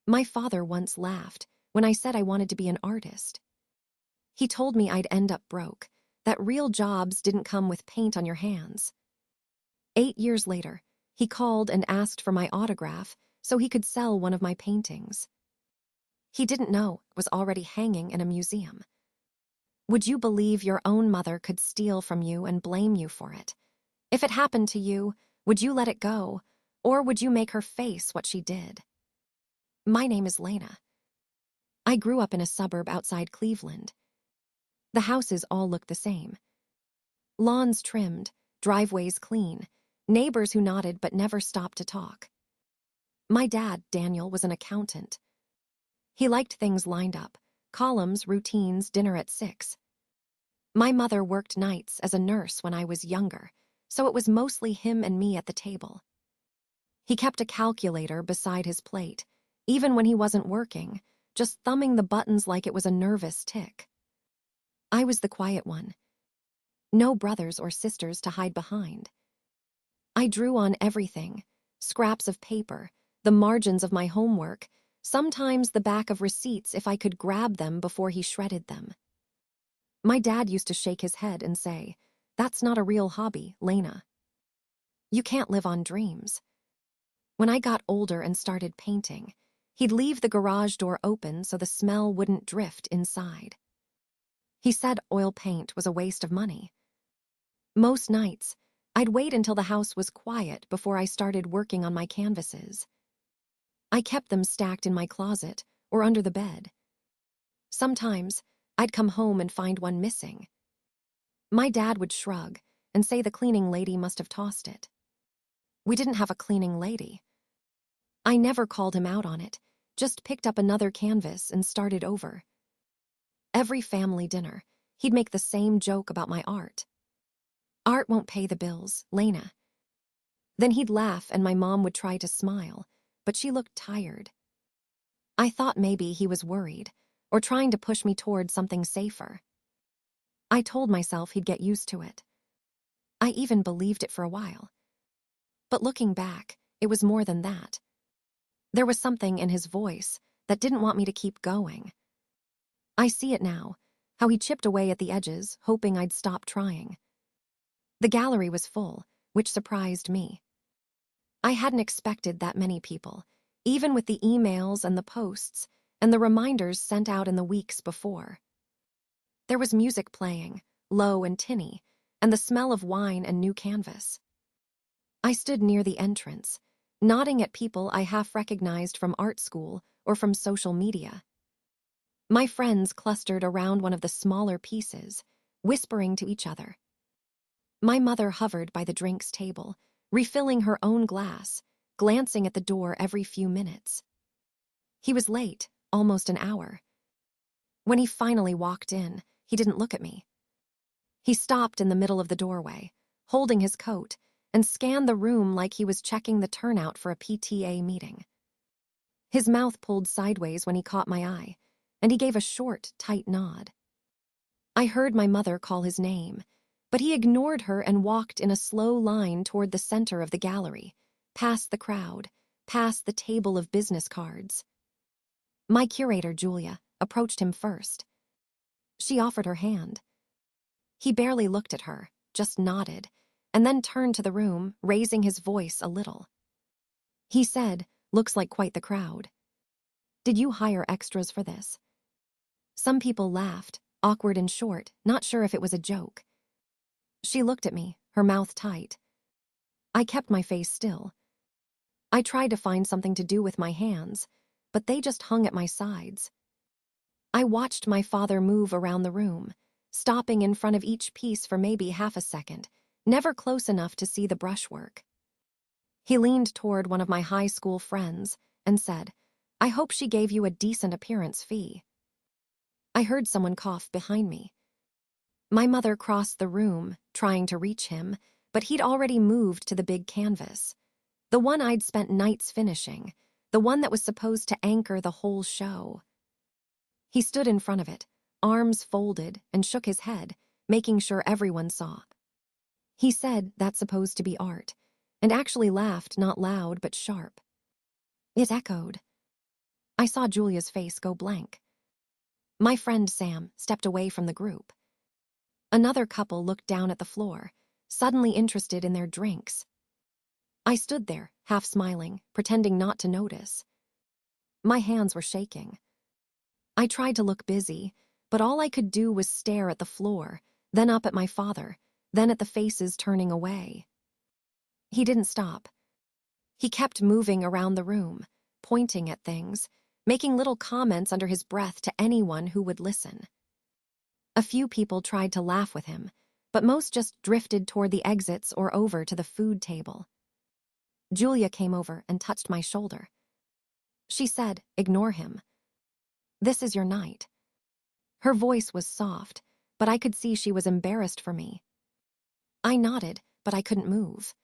My father once laughed when I said I wanted to be an artist. He told me I'd end up broke, that real jobs didn't come with paint on your hands. 8 years later, he called and asked for my autograph so he could sell one of my paintings. He didn't know it was already hanging in a museum. Would you believe your own mother could steal from you and blame you for it? If it happened to you, would you let it go, or would you make her face what she did? My name is Lena. I grew up in a suburb outside Cleveland. The houses all looked the same. Lawns trimmed, driveways clean, neighbors who nodded but never stopped to talk. My dad, Daniel, was an accountant. He liked things lined up, columns, routines, dinner at 6. My mother worked nights as a nurse when I was younger, so it was mostly him and me at the table. He kept a calculator beside his plate, even when he wasn't working, just thumbing the buttons like it was a nervous tick. I was the quiet one. No brothers or sisters to hide behind. I drew on everything, scraps of paper, the margins of my homework, sometimes the back of receipts if I could grab them before he shredded them. My dad used to shake his head and say, "That's not a real hobby, Lena. You can't live on dreams." When I got older and started painting, he'd leave the garage door open so the smell wouldn't drift inside. He said oil paint was a waste of money. Most nights, I'd wait until the house was quiet before I started working on my canvases. I kept them stacked in my closet or under the bed. Sometimes, I'd come home and find one missing. My dad would shrug and say the cleaning lady must have tossed it. We didn't have a cleaning lady. I never called him out on it, just picked up another canvas and started over. Every family dinner, he'd make the same joke about my art. "Art won't pay the bills, Lena." Then he'd laugh and my mom would try to smile, but she looked tired. I thought maybe he was worried, or trying to push me toward something safer. I told myself he'd get used to it. I even believed it for a while. But looking back, it was more than that. There was something in his voice that didn't want me to keep going. I see it now, how he chipped away at the edges, hoping I'd stop trying. The gallery was full, which surprised me. I hadn't expected that many people, even with the emails and the posts and the reminders sent out in the weeks before. There was music playing, low and tinny, and the smell of wine and new canvas. I stood near the entrance, nodding at people I half recognized from art school or from social media. My friends clustered around one of the smaller pieces, whispering to each other. My mother hovered by the drinks table, refilling her own glass, glancing at the door every few minutes. He was late, almost an hour. When he finally walked in, he didn't look at me. He stopped in the middle of the doorway, holding his coat, and scanned the room like he was checking the turnout for a PTA meeting. His mouth pulled sideways when he caught my eye, and he gave a short, tight nod. I heard my mother call his name, but he ignored her and walked in a slow line toward the center of the gallery, past the crowd, past the table of business cards. My curator, Julia, approached him first. She offered her hand. He barely looked at her, just nodded, and then turned to the room, raising his voice a little. He said, "Looks like quite the crowd. Did you hire extras for this?" Some people laughed, awkward and short, not sure if it was a joke. She looked at me, her mouth tight. I kept my face still. I tried to find something to do with my hands, but they just hung at my sides. I watched my father move around the room, stopping in front of each piece for maybe half a second, never close enough to see the brushwork. He leaned toward one of my high school friends and said, "I hope she gave you a decent appearance fee." I heard someone cough behind me. My mother crossed the room, trying to reach him, but he'd already moved to the big canvas, the one I'd spent nights finishing, the one that was supposed to anchor the whole show. He stood in front of it, arms folded, and shook his head, making sure everyone saw. He said that's supposed to be art, and actually laughed not loud but sharp. It echoed. I saw Julia's face go blank. My friend Sam stepped away from the group. Another couple looked down at the floor, suddenly interested in their drinks. I stood there, half smiling, pretending not to notice. My hands were shaking. I tried to look busy, but all I could do was stare at the floor, then up at my father, then at the faces turning away. He didn't stop. He kept moving around the room, pointing at things, making little comments under his breath to anyone who would listen. A few people tried to laugh with him, but most just drifted toward the exits or over to the food table. Julia came over and touched my shoulder. She said, "Ignore him. This is your night." Her voice was soft, but I could see she was embarrassed for me. I nodded, but I couldn't move.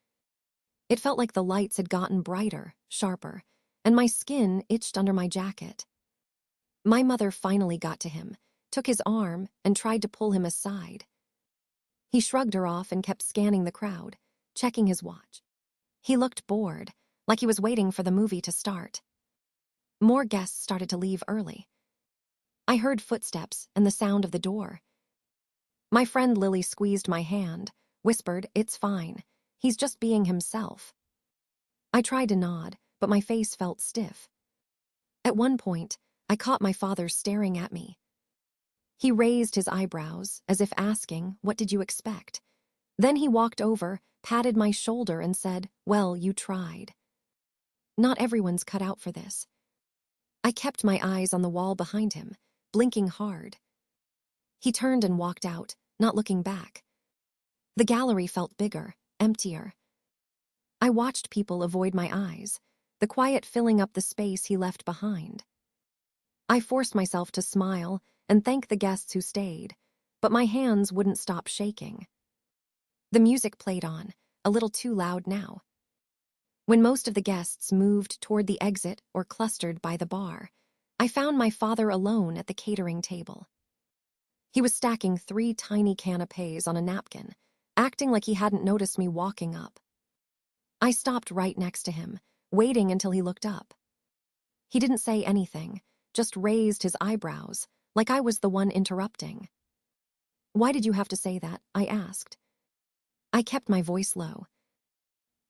It felt like the lights had gotten brighter, sharper, and my skin itched under my jacket. My mother finally got to him, took his arm, and tried to pull him aside. He shrugged her off and kept scanning the crowd, checking his watch. He looked bored, like he was waiting for the movie to start. More guests started to leave early. I heard footsteps and the sound of the door. My friend Lily squeezed my hand, whispered, "It's fine. He's just being himself." I tried to nod, but my face felt stiff. At one point, I caught my father staring at me. He raised his eyebrows, as if asking, "What did you expect?" Then he walked over, patted my shoulder, and said, "Well, you tried." Not everyone's cut out for this. I kept my eyes on the wall behind him, blinking hard. He turned and walked out, not looking back. The gallery felt bigger, emptier. I watched people avoid my eyes, the quiet filling up the space he left behind. I forced myself to smile and thank the guests who stayed, but my hands wouldn't stop shaking. The music played on, a little too loud now. When most of the guests moved toward the exit or clustered by the bar, I found my father alone at the catering table. He was stacking 3 tiny canapés on a napkin, acting like he hadn't noticed me walking up. I stopped right next to him, waiting until he looked up. He didn't say anything, just raised his eyebrows, like I was the one interrupting. "Why did you have to say that?" I asked. I kept my voice low.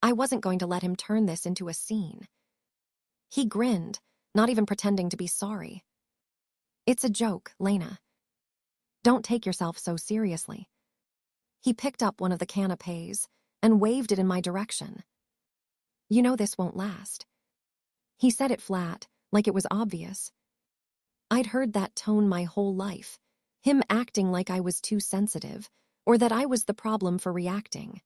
I wasn't going to let him turn this into a scene. He grinned, not even pretending to be sorry. "It's a joke, Lena. Don't take yourself so seriously." He picked up one of the canapés and waved it in my direction. "You know this won't last." He said it flat, like it was obvious. I'd heard that tone my whole life, him acting like I was too sensitive, or that I was the problem for reacting.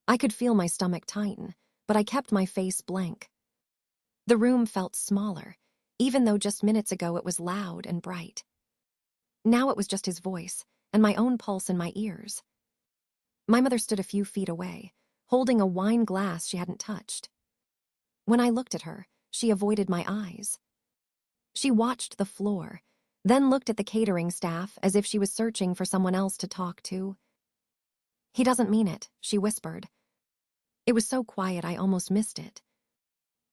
I could feel my stomach tighten, but I kept my face blank. The room felt smaller, even though just minutes ago it was loud and bright. Now it was just his voice, and my own pulse in my ears. My mother stood a few feet away, holding a wine glass she hadn't touched. When I looked at her, she avoided my eyes. She watched the floor, then looked at the catering staff as if she was searching for someone else to talk to. "He doesn't mean it," she whispered. It was so quiet I almost missed it.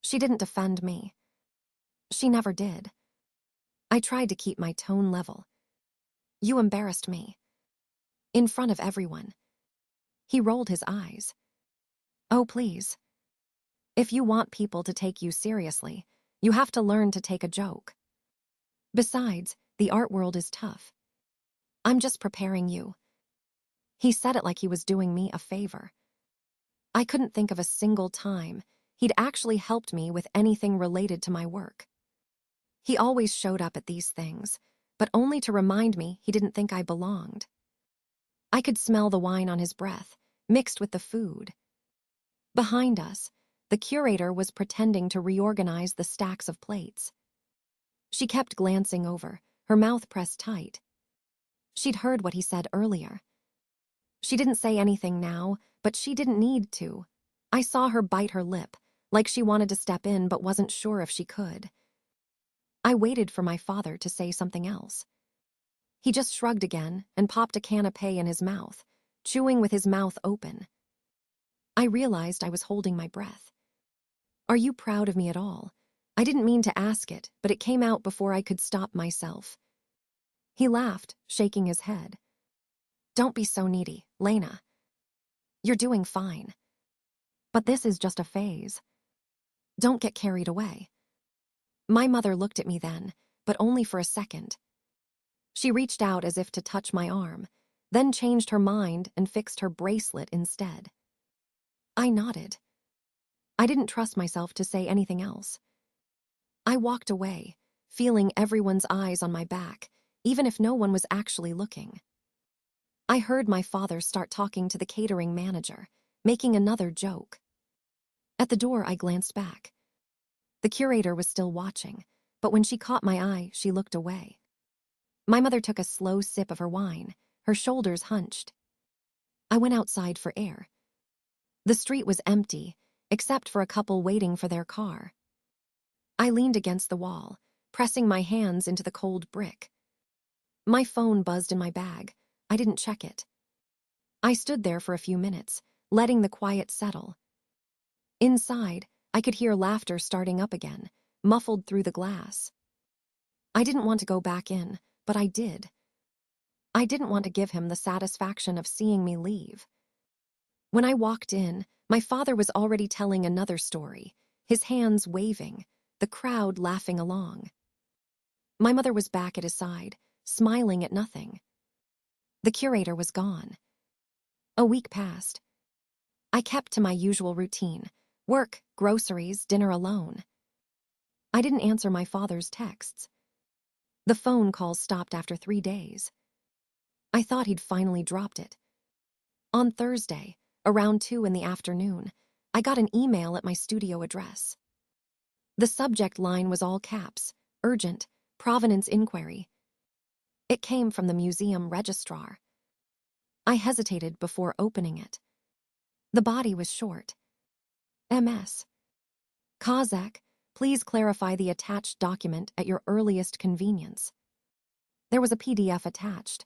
She didn't defend me. She never did. I tried to keep my tone level. "You embarrassed me." In front of everyone. He rolled his eyes. "Oh, please. If you want people to take you seriously, you have to learn to take a joke. Besides, the art world is tough. I'm just preparing you." He said it like he was doing me a favor. I couldn't think of a single time he'd actually helped me with anything related to my work. He always showed up at these things, but only to remind me he didn't think I belonged. I could smell the wine on his breath, mixed with the food. Behind us, the curator was pretending to reorganize the stacks of plates. She kept glancing over, her mouth pressed tight. She'd heard what he said earlier. She didn't say anything now, but she didn't need to. I saw her bite her lip, like she wanted to step in but wasn't sure if she could. I waited for my father to say something else. He just shrugged again and popped a canapé in his mouth, chewing with his mouth open. I realized I was holding my breath. "Are you proud of me at all? I didn't mean to ask it, but it came out before I could stop myself. He laughed, shaking his head. Don't be so needy, Lena. You're doing fine. But this is just a phase. Don't get carried away. My mother looked at me then, but only for a second. She reached out as if to touch my arm, then changed her mind and fixed her bracelet instead. I nodded. I didn't trust myself to say anything else. I walked away, feeling everyone's eyes on my back, even if no one was actually looking. I heard my father start talking to the catering manager, making another joke. At the door, I glanced back. The curator was still watching, but when she caught my eye, she looked away. My mother took a slow sip of her wine, her shoulders hunched. I went outside for air. The street was empty, except for a couple waiting for their car. I leaned against the wall, pressing my hands into the cold brick. My phone buzzed in my bag. I didn't check it. I stood there for a few minutes, letting the quiet settle. Inside, I could hear laughter starting up again, muffled through the glass. I didn't want to go back in, but I did. I didn't want to give him the satisfaction of seeing me leave. When I walked in, my father was already telling another story, his hands waving, the crowd laughing along. My mother was back at his side, smiling at nothing. The curator was gone. A week passed. I kept to my usual routine: work, groceries, dinner alone. I didn't answer my father's texts. The phone calls stopped after 3 days. I thought he'd finally dropped it. On Thursday, around 2 in the afternoon, I got an email at my studio address. The subject line was all caps: urgent, provenance inquiry. It came from the museum registrar. I hesitated before opening it. The body was short. MS. Kozak, please clarify the attached document at your earliest convenience. There was a PDF attached.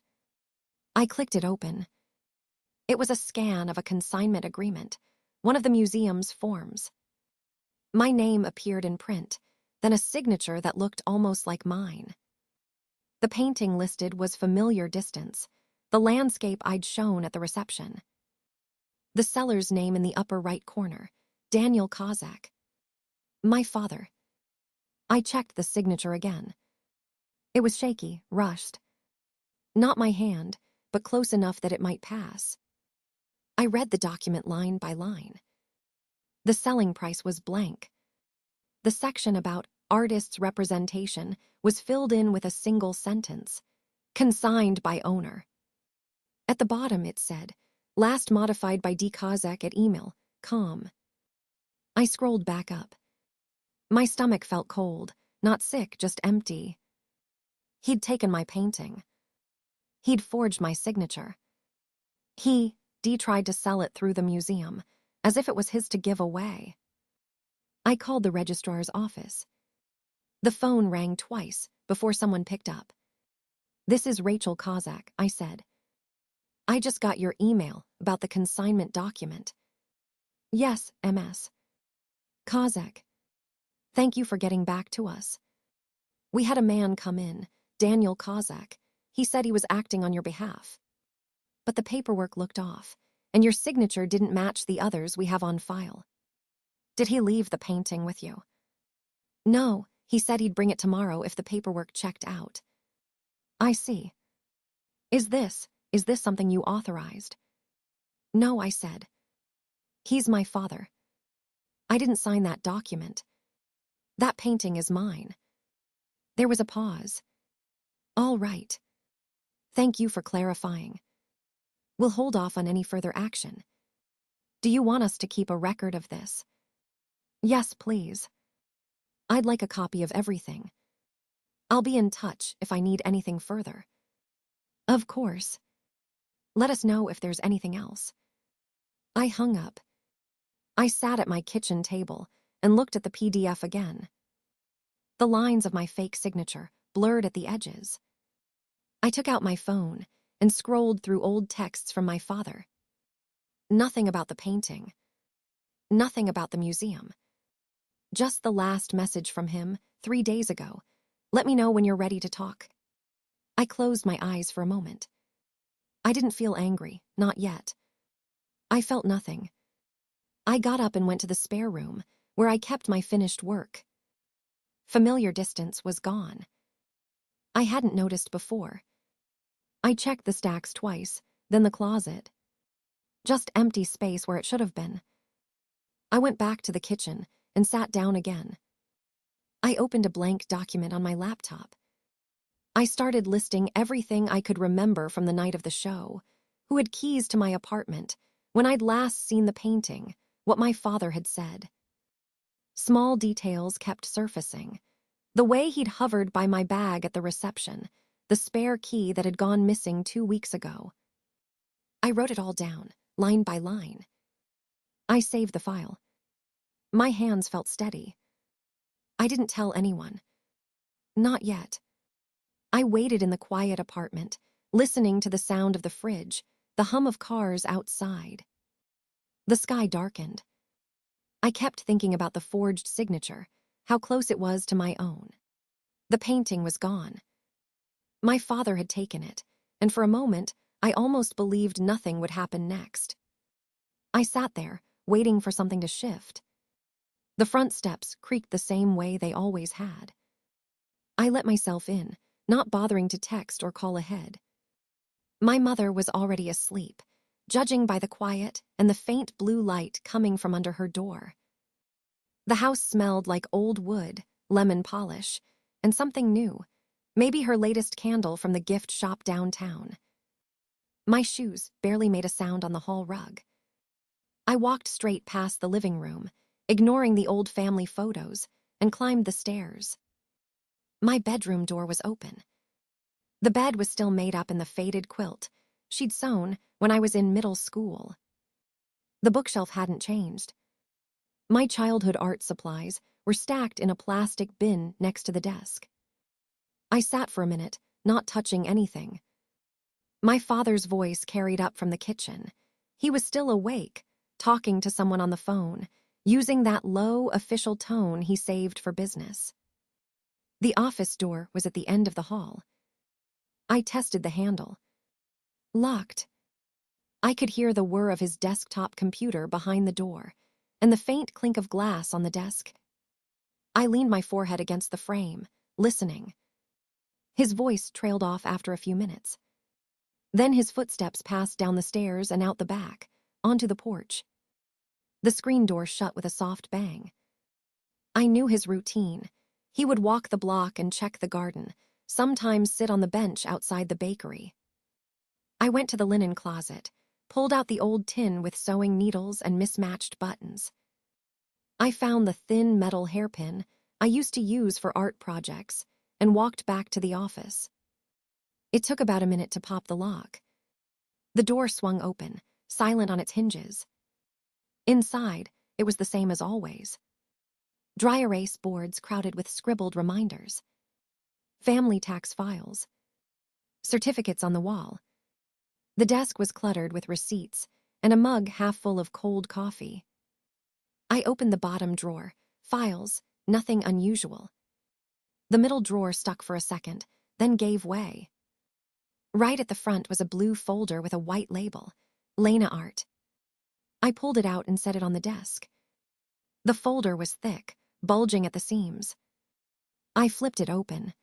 I clicked it open. It was a scan of a consignment agreement, one of the museum's forms. My name appeared in print, then a signature that looked almost like mine. The painting listed was familiar distance, the landscape I'd shown at the reception. The seller's name in the upper right corner, Daniel Kozak. My father. I checked the signature again. It was shaky, rushed. Not my hand, but close enough that it might pass. I read the document line by line. The selling price was blank. The section about artist's representation was filled in with a single sentence: consigned by owner. At the bottom it said, last modified by D. Kozak at email.com. I scrolled back up. My stomach felt cold, not sick, just empty. He'd taken my painting. He'd forged my signature. D, tried to sell it through the museum, as if it was his to give away. I called the registrar's office. The phone rang twice before someone picked up. This is Rachel Kozak, I said. I just got your email about the consignment document. Yes, MS. Kozak. Thank you for getting back to us. We had a man come in, Daniel Kozak. He said he was acting on your behalf. But the paperwork looked off, and your signature didn't match the others we have on file. Did he leave the painting with you? No, he said he'd bring it tomorrow if the paperwork checked out. I see. Is this something you authorized? No, I said. He's my father. I didn't sign that document. That painting is mine. There was a pause. All right. Thank you for clarifying. We'll hold off on any further action. Do you want us to keep a record of this? Yes, please. I'd like a copy of everything. I'll be in touch if I need anything further. Of course. Let us know if there's anything else. I hung up. I sat at my kitchen table and looked at the PDF again. The lines of my fake signature blurred at the edges. I took out my phone and scrolled through old texts from my father. Nothing about the painting. Nothing about the museum. Just the last message from him, 3 days ago. Let me know when you're ready to talk. I closed my eyes for a moment. I didn't feel angry, not yet. I felt nothing. I got up and went to the spare room, where I kept my finished work. Familiar distance was gone. I hadn't noticed before. I checked the stacks twice, then the closet. Just empty space where it should have been. I went back to the kitchen and sat down again. I opened a blank document on my laptop. I started listing everything I could remember from the night of the show, who had keys to my apartment, when I'd last seen the painting, what my father had said. Small details kept surfacing. The way he'd hovered by my bag at the reception, the spare key that had gone missing 2 weeks ago. I wrote it all down, line by line. I saved the file. My hands felt steady. I didn't tell anyone. Not yet. I waited in the quiet apartment, listening to the sound of the fridge, the hum of cars outside. The sky darkened. I kept thinking about the forged signature, how close it was to my own. The painting was gone. My father had taken it, and for a moment, I almost believed nothing would happen next. I sat there, waiting for something to shift. The front steps creaked the same way they always had. I let myself in, not bothering to text or call ahead. My mother was already asleep, judging by the quiet and the faint blue light coming from under her door. The house smelled like old wood, lemon polish, and something new, maybe her latest candle from the gift shop downtown. My shoes barely made a sound on the hall rug. I walked straight past the living room, ignoring the old family photos, and climbed the stairs. My bedroom door was open. The bed was still made up in the faded quilt she'd sewn when I was in middle school. The bookshelf hadn't changed. My childhood art supplies were stacked in a plastic bin next to the desk. I sat for a minute, not touching anything. My father's voice carried up from the kitchen. He was still awake, talking to someone on the phone, using that low, official tone he saved for business. The office door was at the end of the hall. I tested the handle. Locked. I could hear the whir of his desktop computer behind the door, and the faint clink of glass on the desk. I leaned my forehead against the frame, listening. His voice trailed off after a few minutes. Then his footsteps passed down the stairs and out the back, onto the porch. The screen door shut with a soft bang. I knew his routine. He would walk the block and check the garden, sometimes sit on the bench outside the bakery. I went to the linen closet, pulled out the old tin with sewing needles and mismatched buttons. I found the thin metal hairpin I used to use for art projects and walked back to the office. It took about a minute to pop the lock. The door swung open, silent on its hinges. Inside, it was the same as always. Dry erase boards crowded with scribbled reminders. Family tax files. Certificates on the wall. The desk was cluttered with receipts and a mug half full of cold coffee. I opened the bottom drawer. Files, nothing unusual. The middle drawer stuck for a second, then gave way. Right at the front was a blue folder with a white label, Lena Art. I pulled it out and set it on the desk. The folder was thick, bulging at the seams. I flipped it open.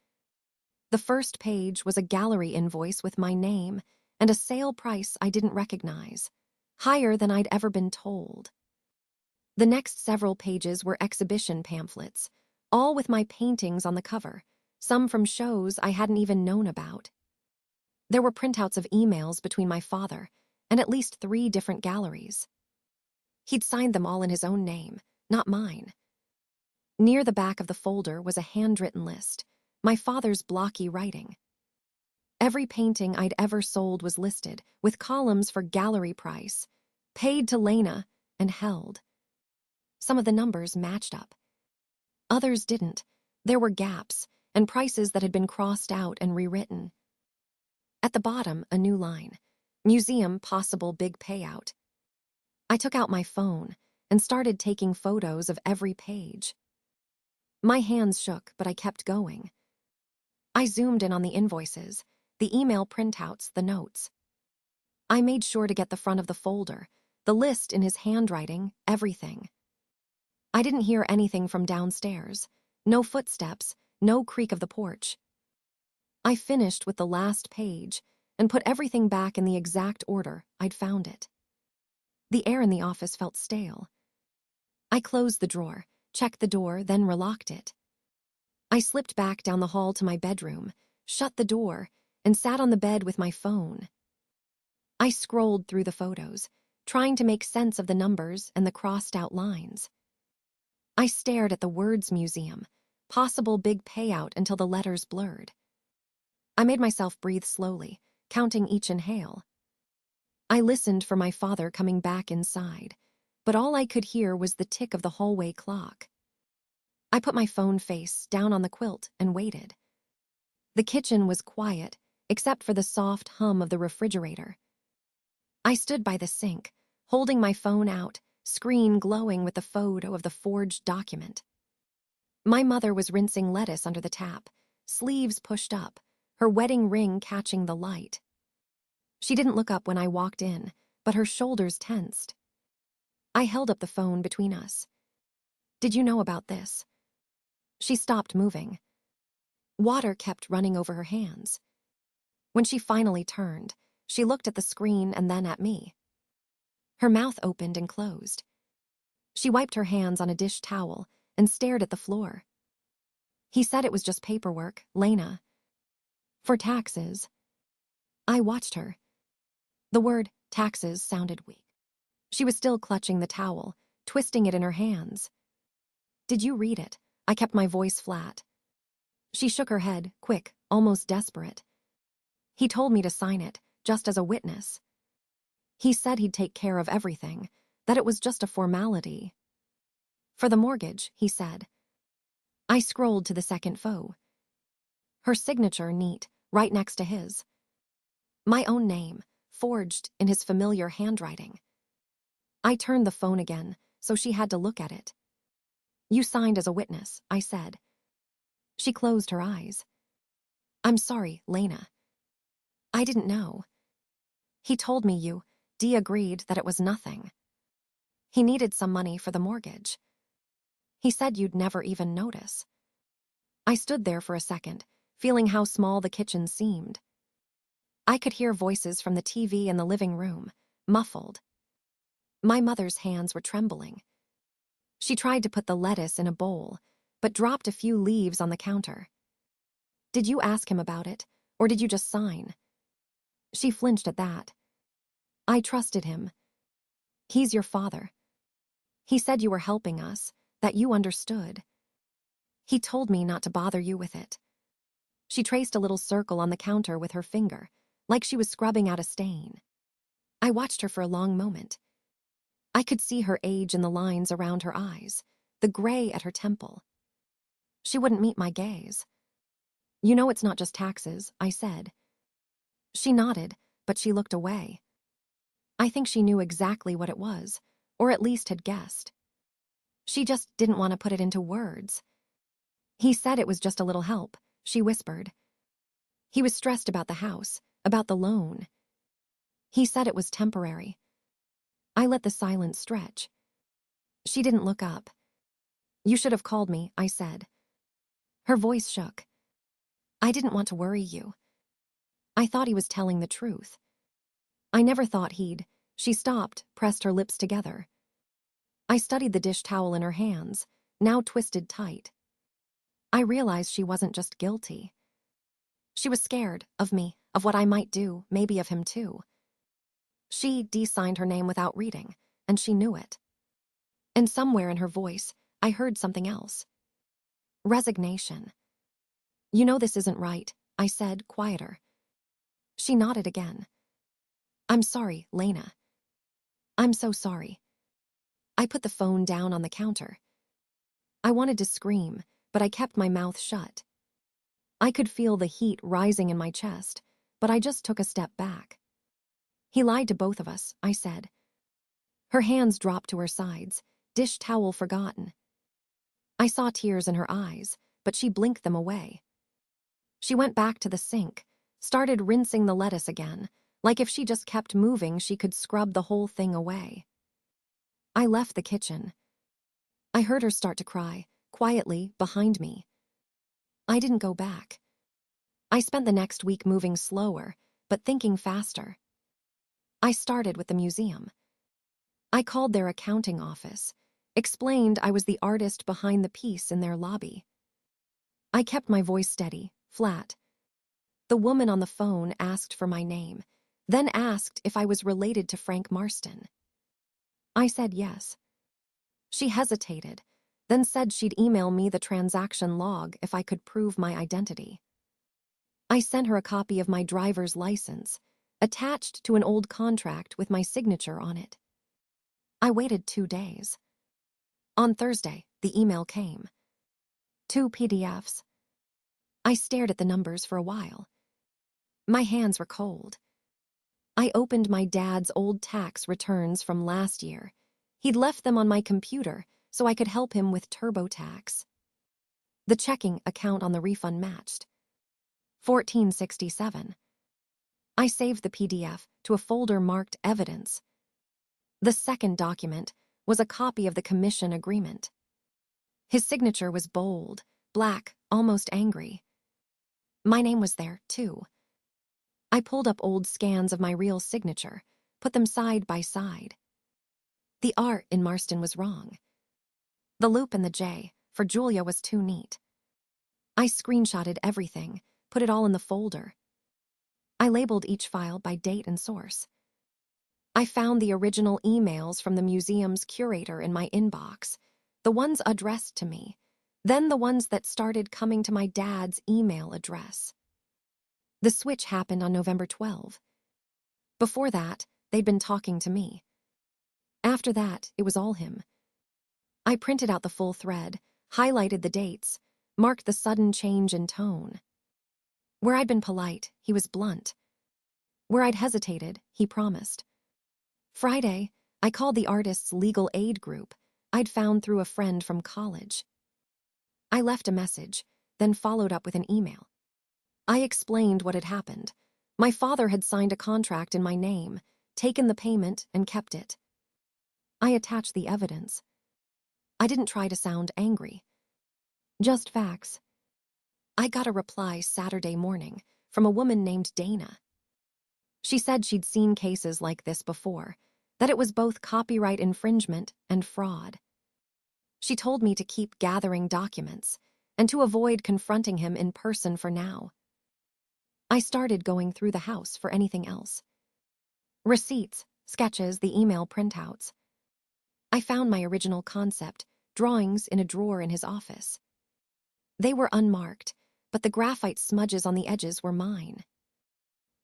The first page was a gallery invoice with my name and a sale price I didn't recognize, higher than I'd ever been told. The next several pages were exhibition pamphlets, all with my paintings on the cover, some from shows I hadn't even known about. There were printouts of emails between my father and at least 3 different galleries. He'd signed them all in his own name, not mine. Near the back of the folder was a handwritten list, my father's blocky writing. Every painting I'd ever sold was listed, with columns for gallery price, paid to Lena, and held. Some of the numbers matched up. Others didn't. There were gaps, and prices that had been crossed out and rewritten. At the bottom, a new line. Museum possible big payout. I took out my phone and started taking photos of every page. My hands shook, but I kept going. I zoomed in on the invoices, the email printouts, the notes. I made sure to get the front of the folder, the list in his handwriting, everything. I didn't hear anything from downstairs. No footsteps, no creak of the porch. I finished with the last page and put everything back in the exact order I'd found it. The air in the office felt stale. I closed the drawer, checked the door, then relocked it. I slipped back down the hall to my bedroom, shut the door, and sat on the bed with my phone. I scrolled through the photos, trying to make sense of the numbers and the crossed-out lines. I stared at the words museum, possible big payout until the letters blurred. I made myself breathe slowly, counting each inhale. I listened for my father coming back inside, but all I could hear was the tick of the hallway clock. I put my phone face down on the quilt and waited. The kitchen was quiet, except for the soft hum of the refrigerator. I stood by the sink, holding my phone out, screen glowing with the photo of the forged document. My mother was rinsing lettuce under the tap, sleeves pushed up, her wedding ring catching the light. She didn't look up when I walked in, but her shoulders tensed. I held up the phone between us. "Did you know about this?" She stopped moving. Water kept running over her hands. When she finally turned, she looked at the screen and then at me. Her mouth opened and closed. She wiped her hands on a dish towel and stared at the floor. "He said it was just paperwork, Lena. For taxes." I watched her. The word taxes sounded weak. She was still clutching the towel, twisting it in her hands. "Did you read it?" I kept my voice flat. She shook her head, quick, almost desperate. "He told me to sign it, just as a witness. He said he'd take care of everything, that it was just a formality." "For the mortgage," he said. I scrolled to the second photo. Her signature neat, right next to his. My own name, forged in his familiar handwriting. I turned the phone again, so she had to look at it. "You signed as a witness," I said. She closed her eyes. "I'm sorry, Lena. I didn't know. He told me Dee agreed that it was nothing. He needed some money for the mortgage. He said you'd never even notice." I stood there for a second, feeling how small the kitchen seemed. I could hear voices from the TV in the living room, muffled. My mother's hands were trembling. She tried to put the lettuce in a bowl, but dropped a few leaves on the counter. "Did you ask him about it, or did you just sign?" She flinched at that. "I trusted him. He's your father. He said you were helping us, that you understood. He told me not to bother you with it." She traced a little circle on the counter with her finger, like she was scrubbing out a stain. I watched her for a long moment. I could see her age in the lines around her eyes, the gray at her temple. She wouldn't meet my gaze. "You know it's not just taxes," I said. She nodded, but she looked away. I think she knew exactly what it was, or at least had guessed. She just didn't want to put it into words. "He said it was just a little help," she whispered. "He was stressed about the house, about the loan. He said it was temporary." I let the silence stretch. She didn't look up. "You should have called me," I said. Her voice shook. "I didn't want to worry you. I thought he was telling the truth. I never thought he'd—" She stopped, pressed her lips together. I studied the dish towel in her hands, now twisted tight. I realized she wasn't just guilty. She was scared of me, of what I might do, maybe of him too. She de-signed her name without reading, and she knew it. And somewhere in her voice, I heard something else. Resignation. "You know this isn't right," I said, quieter. She nodded again. "I'm sorry, Lena. I'm so sorry." I put the phone down on the counter. I wanted to scream, but I kept my mouth shut. I could feel the heat rising in my chest, but I just took a step back. "He lied to both of us," I said. Her hands dropped to her sides, dish towel forgotten. I saw tears in her eyes, but she blinked them away. She went back to the sink, started rinsing the lettuce again, like if she just kept moving she could scrub the whole thing away. I left the kitchen. I heard her start to cry, quietly, behind me. I didn't go back. I spent the next week moving slower, but thinking faster. I started with the museum. I called their accounting office, explained I was the artist behind the piece in their lobby. I kept my voice steady, flat. The woman on the phone asked for my name, then asked if I was related to Frank Marston. I said yes. She hesitated, then said she'd email me the transaction log if I could prove my identity. I sent her a copy of my driver's license, attached to an old contract with my signature on it. I waited 2 days. On Thursday, the email came. 2 PDFs. I stared at the numbers for a while. My hands were cold. I opened my dad's old tax returns from last year. He'd left them on my computer so I could help him with TurboTax. The checking account on the refund matched. $14.67. I saved the PDF to a folder marked Evidence. The second document was a copy of the commission agreement. His signature was bold, black, almost angry. My name was there, too. I pulled up old scans of my real signature, put them side by side. The R in Marston was wrong. The loop and the J for Julia was too neat. I screenshotted everything, put it all in the folder. I labeled each file by date and source. I found the original emails from the museum's curator in my inbox, the ones addressed to me, then the ones that started coming to my dad's email address. The switch happened on November 12. Before that, they'd been talking to me. After that, it was all him. I printed out the full thread, highlighted the dates, marked the sudden change in tone. Where I'd been polite, he was blunt. Where I'd hesitated, he promised. Friday, I called the artist's legal aid group I'd found through a friend from college. I left a message, then followed up with an email. I explained what had happened. My father had signed a contract in my name, taken the payment, and kept it. I attached the evidence. I didn't try to sound angry. Just facts. I got a reply Saturday morning from a woman named Dana. She said she'd seen cases like this before, that it was both copyright infringement and fraud. She told me to keep gathering documents and to avoid confronting him in person for now. I started going through the house for anything else. Receipts, sketches, the email printouts. I found my original concept, drawings in a drawer in his office. They were unmarked, but the graphite smudges on the edges were mine.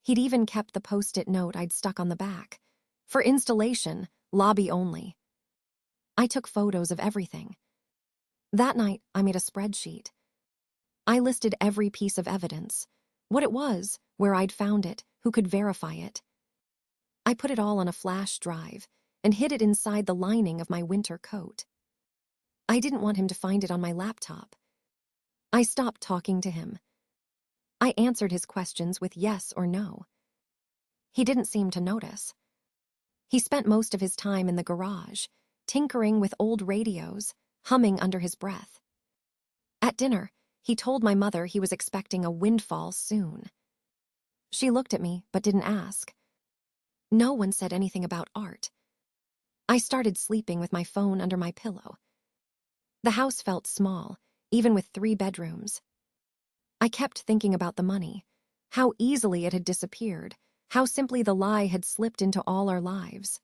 He'd even kept the post-it note I'd stuck on the back. For installation, lobby only. I took photos of everything. That night, I made a spreadsheet. I listed every piece of evidence, what it was, where I'd found it, who could verify it. I put it all on a flash drive and hid it inside the lining of my winter coat. I didn't want him to find it on my laptop. I stopped talking to him. I answered his questions with yes or no. He didn't seem to notice. He spent most of his time in the garage, tinkering with old radios, humming under his breath. At dinner, he told my mother he was expecting a windfall soon. She looked at me but didn't ask. No one said anything about art. I started sleeping with my phone under my pillow. The house felt small, even with 3 bedrooms. I kept thinking about the money, how easily it had disappeared, how simply the lie had slipped into all our lives.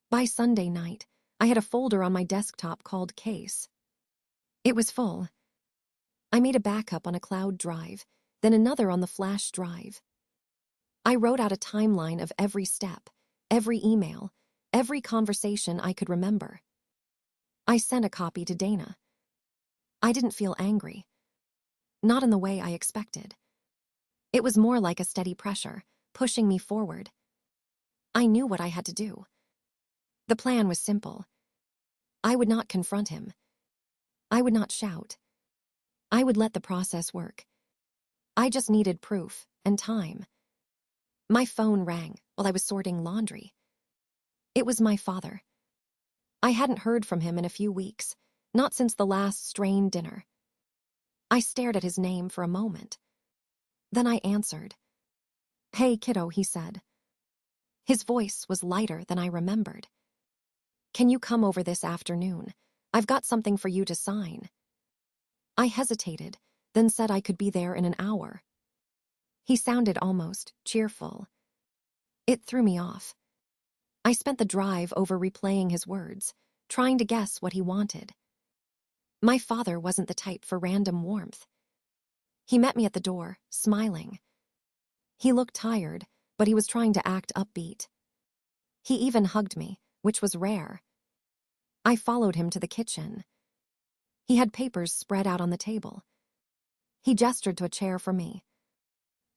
By Sunday night, I had a folder on my desktop called Case. It was full. I made a backup on a cloud drive, then another on the flash drive. I wrote out a timeline of every step, every email, every conversation I could remember. I sent a copy to Dana. I didn't feel angry. Not in the way I expected. It was more like a steady pressure, pushing me forward. I knew what I had to do. The plan was simple. I would not confront him. I would not shout. I would let the process work. I just needed proof and time. My phone rang while I was sorting laundry. It was my father. I hadn't heard from him in a few weeks, not since the last strained dinner. I stared at his name for a moment. Then I answered. "Hey, kiddo," he said. His voice was lighter than I remembered. "Can you come over this afternoon? I've got something for you to sign." I hesitated, then said I could be there in an hour. He sounded almost cheerful. It threw me off. I spent the drive over replaying his words, trying to guess what he wanted. My father wasn't the type for random warmth. He met me at the door, smiling. He looked tired, but he was trying to act upbeat. He even hugged me, which was rare. I followed him to the kitchen. He had papers spread out on the table. He gestured to a chair for me.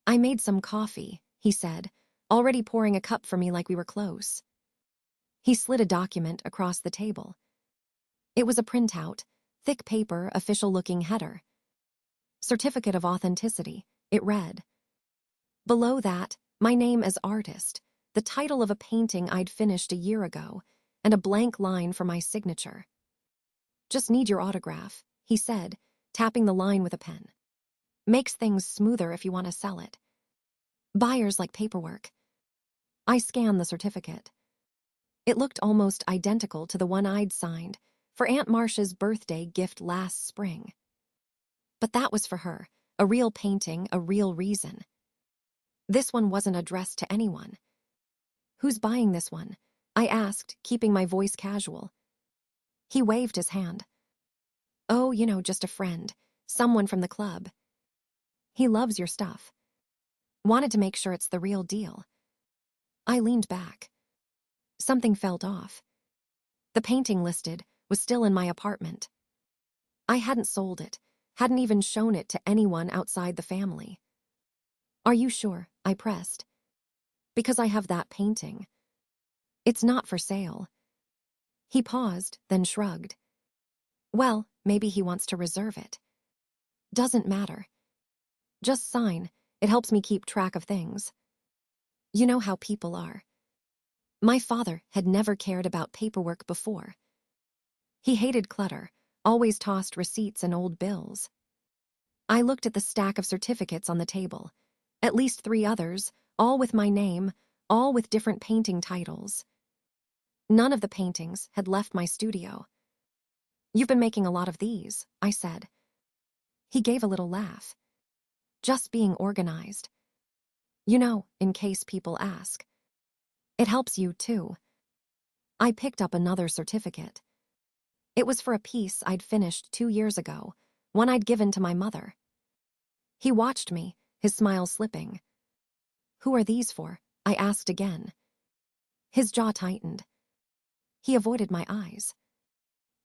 "I made some coffee," he said, already pouring a cup for me like we were close. He slid a document across the table. It was a printout, thick paper, official-looking header. Certificate of Authenticity, it read. Below that, my name as artist, the title of a painting I'd finished a year ago, and a blank line for my signature. "Just need your autograph," he said, tapping the line with a pen. "Makes things smoother if you want to sell it. Buyers like paperwork." I scanned the certificate. It looked almost identical to the one I'd signed for Aunt Marcia's birthday gift last spring. But that was for her, a real painting, a real reason. This one wasn't addressed to anyone. "Who's buying this one?" I asked, keeping my voice casual. He waved his hand. "Oh, just a friend, someone from the club. He loves your stuff. Wanted to make sure it's the real deal." I leaned back. Something felt off. The painting listed was still in my apartment. I hadn't sold it, hadn't even shown it to anyone outside the family. "Are you sure?" I pressed. "Because I have that painting. It's not for sale." He paused, then shrugged. "Well, maybe he wants to reserve it." "Doesn't matter. Just sign. It helps me keep track of things. You know how people are." My father had never cared about paperwork before. He hated clutter, always tossed receipts and old bills. I looked at the stack of certificates on the table. At least 3 others, all with my name, all with different painting titles. None of the paintings had left my studio. "You've been making a lot of these," I said. He gave a little laugh. "Just being organized. In case people ask. It helps you, too." I picked up another certificate. It was for a piece I'd finished 2 years ago, one I'd given to my mother. He watched me, his smile slipping. "Who are these for?" I asked again. His jaw tightened. He avoided my eyes.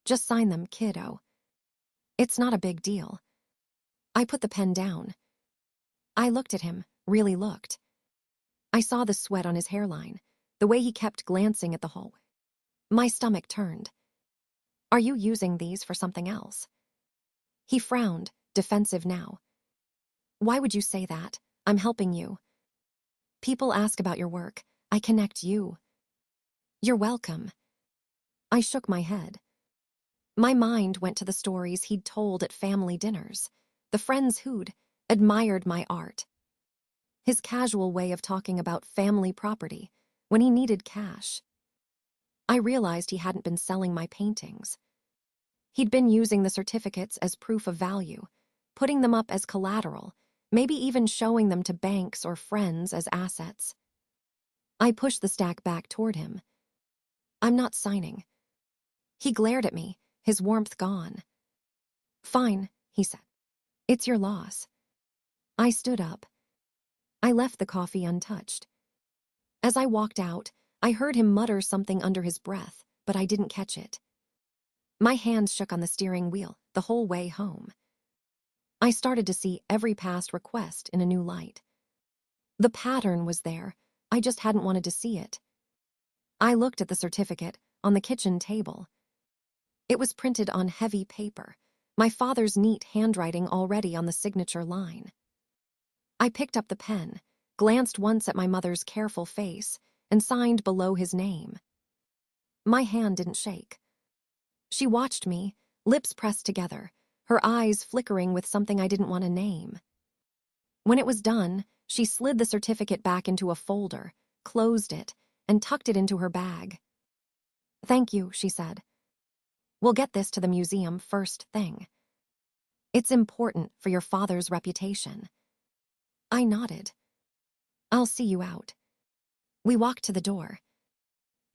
"Just sign them, kiddo. It's not a big deal." I put the pen down. I looked at him, really looked. I saw the sweat on his hairline, the way he kept glancing at the hallway. My stomach turned. "Are you using these for something else?" He frowned, defensive now. "Why would you say that? I'm helping you. People ask about your work. I connect you." "You're welcome." I shook my head. My mind went to the stories he'd told at family dinners, the friends who'd admired my art. His casual way of talking about family property when he needed cash. I realized he hadn't been selling my paintings. He'd been using the certificates as proof of value, putting them up as collateral, maybe even showing them to banks or friends as assets. I pushed the stack back toward him. "I'm not signing." He glared at me, his warmth gone. "Fine," he said. "It's your loss." I stood up. I left the coffee untouched. As I walked out, I heard him mutter something under his breath, but I didn't catch it. My hands shook on the steering wheel the whole way home. I started to see every past request in a new light. The pattern was there, I just hadn't wanted to see it. I looked at the certificate on the kitchen table. It was printed on heavy paper, my father's neat handwriting already on the signature line. I picked up the pen, glanced once at my mother's careful face, and signed below his name. My hand didn't shake. She watched me, lips pressed together, her eyes flickering with something I didn't want to name. When it was done, she slid the certificate back into a folder, closed it, and tucked it into her bag. "Thank you," she said. "We'll get this to the museum first thing. It's important for your father's reputation." I nodded. "I'll see you out." We walked to the door.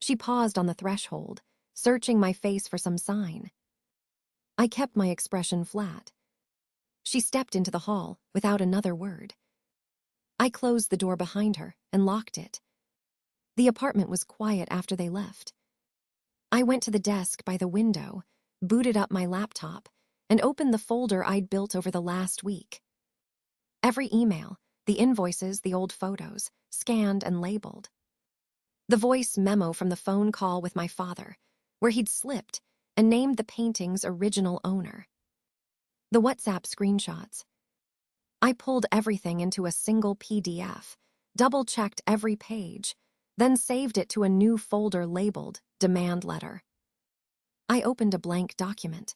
She paused on the threshold, searching my face for some sign. I kept my expression flat. She stepped into the hall without another word. I closed the door behind her and locked it. The apartment was quiet after they left. I went to the desk by the window, booted up my laptop, and opened the folder I'd built over the last week. Every email, the invoices, the old photos, scanned and labeled. The voice memo from the phone call with my father, where he'd slipped and named the painting's original owner. The WhatsApp screenshots. I pulled everything into a single PDF, double-checked every page, then saved it to a new folder labeled Demand Letter. I opened a blank document.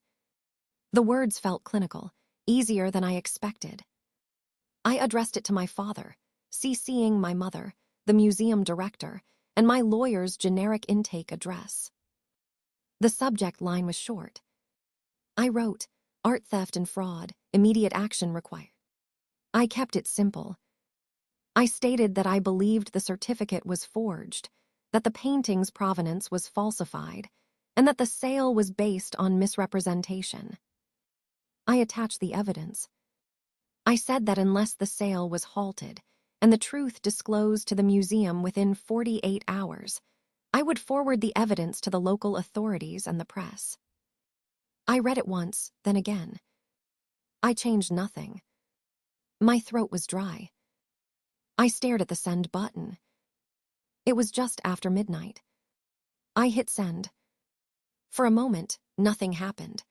The words felt clinical, easier than I expected. I addressed it to my father, CCing my mother, the museum director, and my lawyer's generic intake address. The subject line was short. I wrote, "Art theft and fraud, immediate action required." I kept it simple. I stated that I believed the certificate was forged, that the painting's provenance was falsified, and that the sale was based on misrepresentation. I attached the evidence. I said that unless the sale was halted and the truth disclosed to the museum within 48 hours, I would forward the evidence to the local authorities and the press. I read it once, then again. I changed nothing. My throat was dry. I stared at the send button. It was just after midnight. I hit send. For a moment, nothing happened.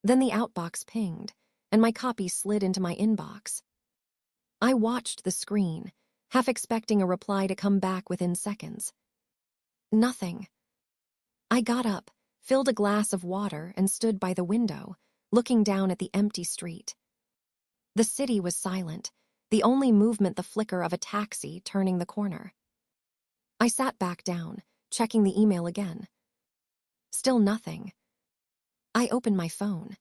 Then the outbox pinged, and my copy slid into my inbox. I watched the screen, half expecting a reply to come back within seconds. Nothing. I got up, filled a glass of water, and stood by the window, looking down at the empty street. The city was silent, the only movement the flicker of a taxi turning the corner. I sat back down, checking the email again. Still nothing. I opened my phone.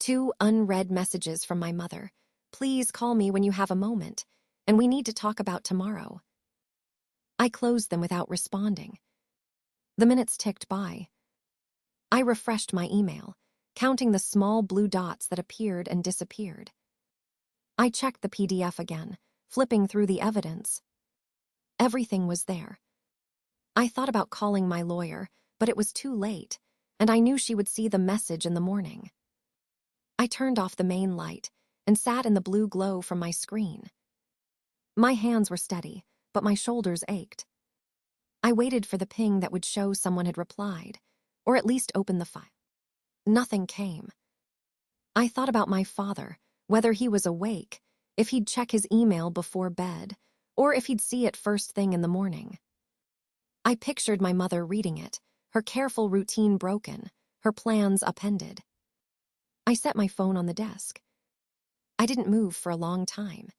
2 unread messages from my mother. "Please call me when you have a moment, and we need to talk about tomorrow." I closed them without responding. The minutes ticked by. I refreshed my email, counting the small blue dots that appeared and disappeared. I checked the PDF again, flipping through the evidence. Everything was there. I thought about calling my lawyer, but it was too late, and I knew she would see the message in the morning. I turned off the main light and sat in the blue glow from my screen. My hands were steady, but my shoulders ached. I waited for the ping that would show someone had replied, or at least opened the file. Nothing came. I thought about my father, whether he was awake, if he'd check his email before bed, or if he'd see it first thing in the morning. I pictured my mother reading it, her careful routine broken, her plans upended. I set my phone on the desk. I didn't move for a long time.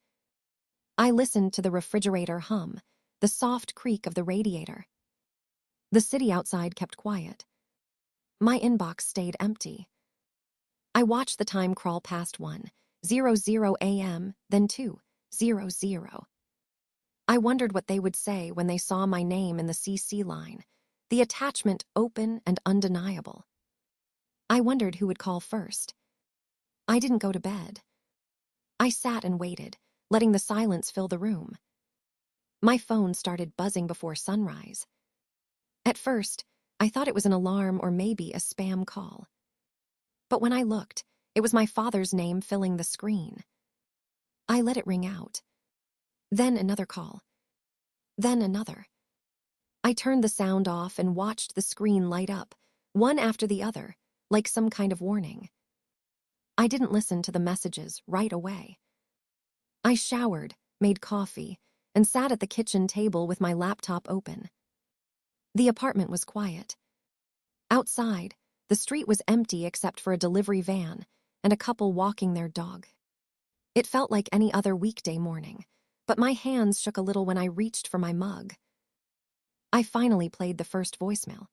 I listened to the refrigerator hum, the soft creak of the radiator. The city outside kept quiet. My inbox stayed empty. I watched the time crawl past 1:00 a.m., then 2:00. I wondered what they would say when they saw my name in the CC line, the attachment open and undeniable. I wondered who would call first. I didn't go to bed. I sat and waited, letting the silence fill the room. My phone started buzzing before sunrise. At first, I thought it was an alarm or maybe a spam call. But when I looked, it was my father's name filling the screen. I let it ring out. Then another call. Then another. I turned the sound off and watched the screen light up, one after the other, like some kind of warning. I didn't listen to the messages right away. I showered, made coffee, and sat at the kitchen table with my laptop open. The apartment was quiet. Outside, the street was empty except for a delivery van and a couple walking their dog. It felt like any other weekday morning, but my hands shook a little when I reached for my mug. I finally played the first voicemail.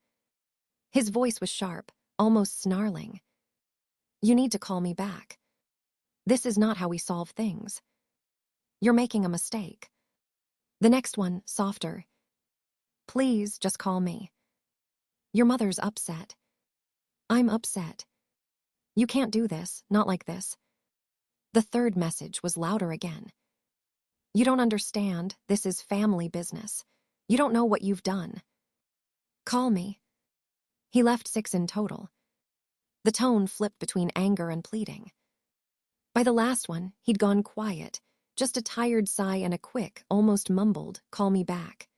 His voice was sharp, almost snarling. "You need to call me back. This is not how we solve things. You're making a mistake." The next one, softer. "Please, just call me. Your mother's upset." "I'm upset. You can't do this, not like this." The third message was louder again. "You don't understand, this is family business. You don't know what you've done. Call me." He left 6 in total. The tone flipped between anger and pleading. By the last one, he'd gone quiet, just a tired sigh and a quick, almost mumbled, "Call me back."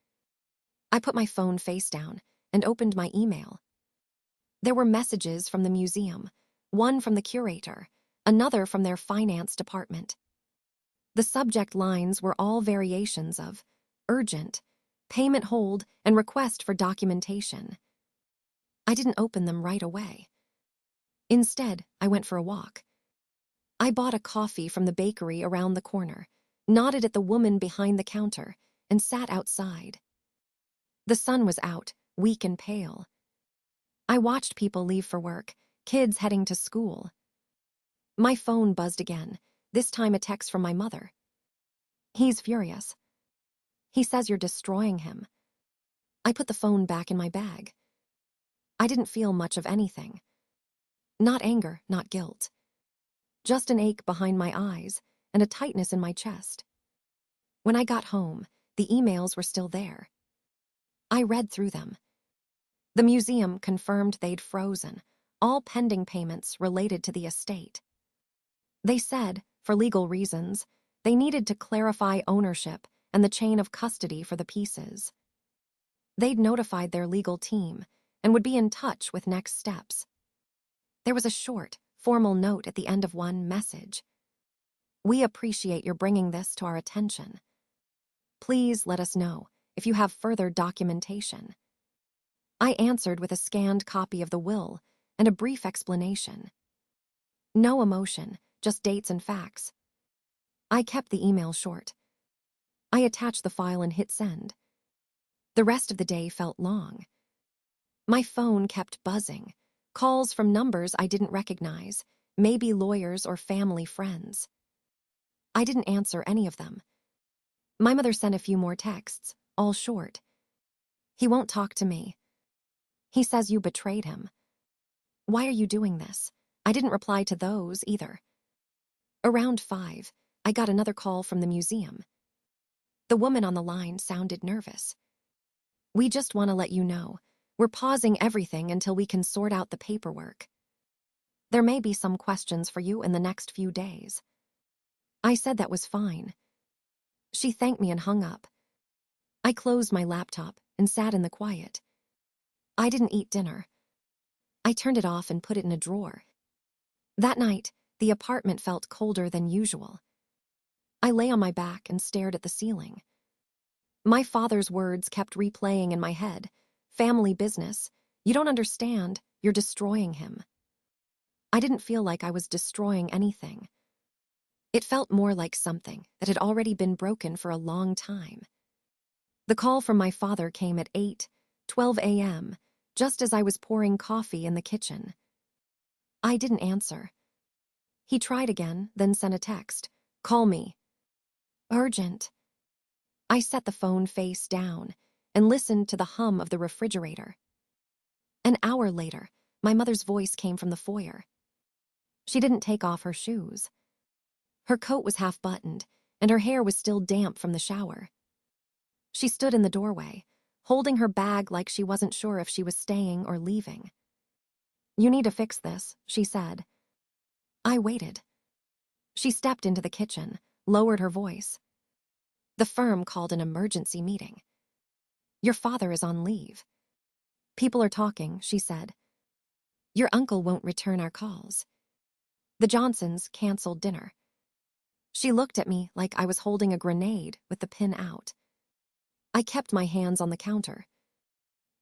I put my phone face down and opened my email. There were messages from the museum, one from the curator, another from their finance department. The subject lines were all variations of urgent, payment hold, and request for documentation. I didn't open them right away. Instead, I went for a walk. I bought a coffee from the bakery around the corner, nodded at the woman behind the counter, and sat outside. The sun was out, weak and pale. I watched people leave for work, kids heading to school. My phone buzzed again, this time a text from my mother. "He's furious. He says you're destroying him." I put the phone back in my bag. I didn't feel much of anything. Not anger, not guilt. Just an ache behind my eyes and a tightness in my chest. When I got home, the emails were still there. I read through them. The museum confirmed they'd frozen all pending payments related to the estate. They said, for legal reasons, they needed to clarify ownership and the chain of custody for the pieces. They'd notified their legal team and would be in touch with next steps. There was a short, formal note at the end of one message. "We appreciate your bringing this to our attention. Please let us know if you have further documentation." I answered with a scanned copy of the will and a brief explanation. No emotion, just dates and facts. I kept the email short. I attached the file and hit send. The rest of the day felt long. My phone kept buzzing, calls from numbers I didn't recognize, maybe lawyers or family friends. I didn't answer any of them. My mother sent a few more texts, all short. "He won't talk to me. He says you betrayed him. Why are you doing this?" I didn't reply to those either. Around 5, I got another call from the museum. The woman on the line sounded nervous. "We just want to let you know, we're pausing everything until we can sort out the paperwork. There may be some questions for you in the next few days." I said that was fine. She thanked me and hung up. I closed my laptop and sat in the quiet. I didn't eat dinner. I turned it off and put it in a drawer. That night, the apartment felt colder than usual. I lay on my back and stared at the ceiling. My father's words kept replaying in my head. "Family business. You don't understand. You're destroying him." I didn't feel like I was destroying anything. It felt more like something that had already been broken for a long time. The call from my father came at 8:12 a.m., just as I was pouring coffee in the kitchen. I didn't answer. He tried again, then sent a text. "Call me. Urgent." I set the phone face down and listened to the hum of the refrigerator. An hour later, my mother's voice came from the foyer. She didn't take off her shoes. Her coat was half buttoned, and her hair was still damp from the shower. She stood in the doorway, holding her bag like she wasn't sure if she was staying or leaving. "You need to fix this," she said. I waited. She stepped into the kitchen, lowered her voice. "The firm called an emergency meeting. Your father is on leave. People are talking," she said. "Your uncle won't return our calls. The Johnsons canceled dinner. She looked at me like I was holding a grenade with the pin out. I kept my hands on the counter.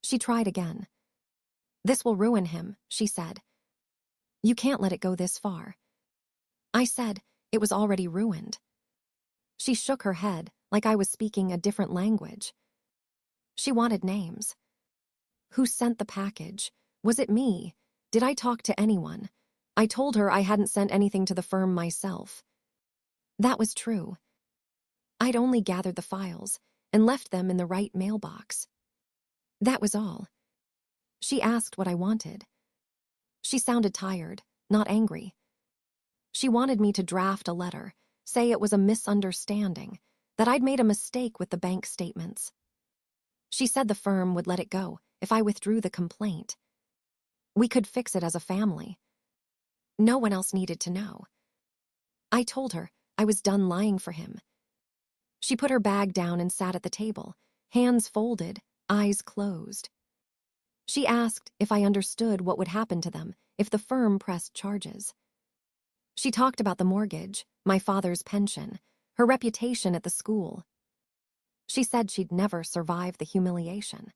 She tried again. This will ruin him, she said. You can't let it go this far. I said it was already ruined. She shook her head like I was speaking a different language. She wanted names. Who sent the package? Was it me? Did I talk to anyone? I told her I hadn't sent anything to the firm myself. That was true. I'd only gathered the files and left them in the right mailbox. That was all. She asked what I wanted. She sounded tired, not angry. She wanted me to draft a letter, say it was a misunderstanding, that I'd made a mistake with the bank statements. She said the firm would let it go if I withdrew the complaint. We could fix it as a family. No one else needed to know. I told her I was done lying for him. She put her bag down and sat at the table, hands folded, eyes closed. She asked if I understood what would happen to them if the firm pressed charges. She talked about the mortgage, my father's pension, her reputation at the school. She said she'd never survive the humiliation.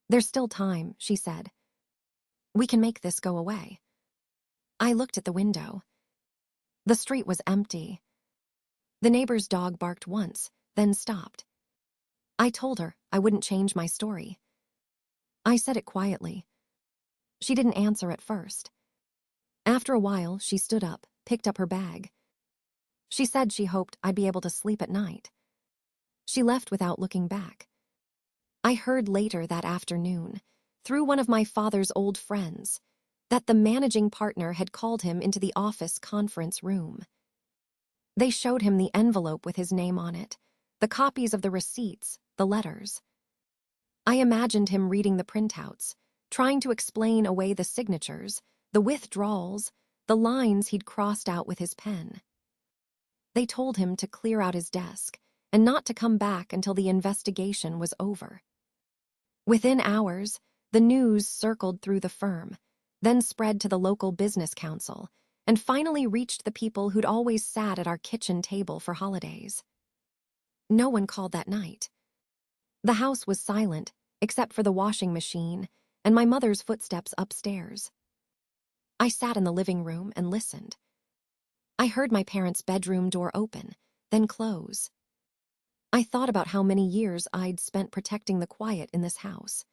There's still time, she said. We can make this go away. I looked at the window. The street was empty. The neighbor's dog barked once, then stopped. I told her I wouldn't change my story. I said it quietly. She didn't answer at first. After a while, she stood up, picked up her bag. She said she hoped I'd be able to sleep at night. She left without looking back. I heard later that afternoon, through one of my father's old friends, that the managing partner had called him into the office conference room. They showed him the envelope with his name on it, the copies of the receipts, the letters. I imagined him reading the printouts, trying to explain away the signatures, the withdrawals, the lines he'd crossed out with his pen. They told him to clear out his desk and not to come back until the investigation was over. Within hours, the news circled through the firm, then spread to the local business council, and finally reached the people who'd always sat at our kitchen table for holidays. No one called that night. The house was silent, except for the washing machine and my mother's footsteps upstairs. I sat in the living room and listened. I heard my parents' bedroom door open, then close. I thought about how many years I'd spent protecting the quiet in this house.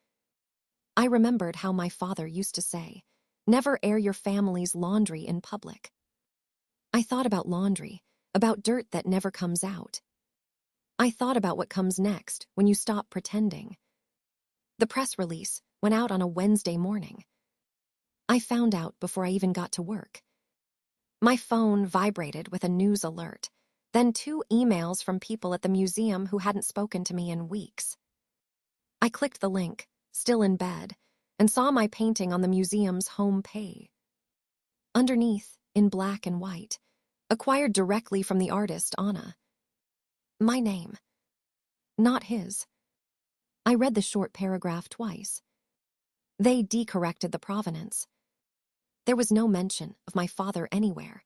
I remembered how my father used to say, "Never air your family's laundry in public." I thought about laundry, about dirt that never comes out. I thought about what comes next when you stop pretending. The press release went out on a Wednesday morning. I found out before I even got to work. My phone vibrated with a news alert, then 2 emails from people at the museum who hadn't spoken to me in weeks. I clicked the link, still in bed, and saw my painting on the museum's home page. Underneath, in black and white, acquired directly from the artist Anna. My name. Not his. I read the short paragraph twice. They decorrected the provenance. There was no mention of my father anywhere.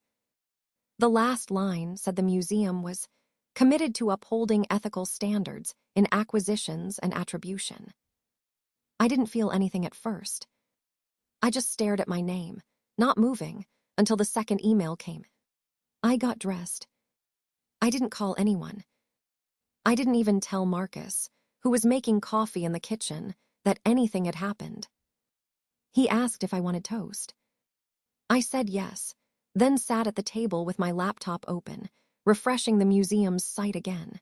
The last line said the museum was committed to upholding ethical standards in acquisitions and attribution. I didn't feel anything at first. I just stared at my name, not moving, until the second email came. I got dressed. I didn't call anyone. I didn't even tell Marcus, who was making coffee in the kitchen, that anything had happened. He asked if I wanted toast. I said yes, then sat at the table with my laptop open, refreshing the museum's site again.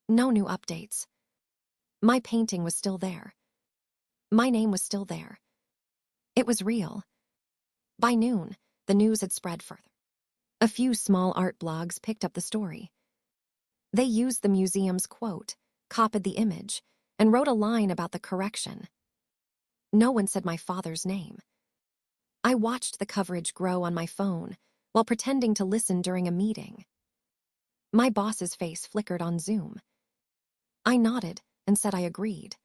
No new updates. My painting was still there. My name was still there. It was real. By noon, the news had spread further. A few small art blogs picked up the story. They used the museum's quote, copied the image, and wrote a line about the correction. No one said my father's name. I watched the coverage grow on my phone while pretending to listen during a meeting. My boss's face flickered on Zoom. I nodded and said I agreed.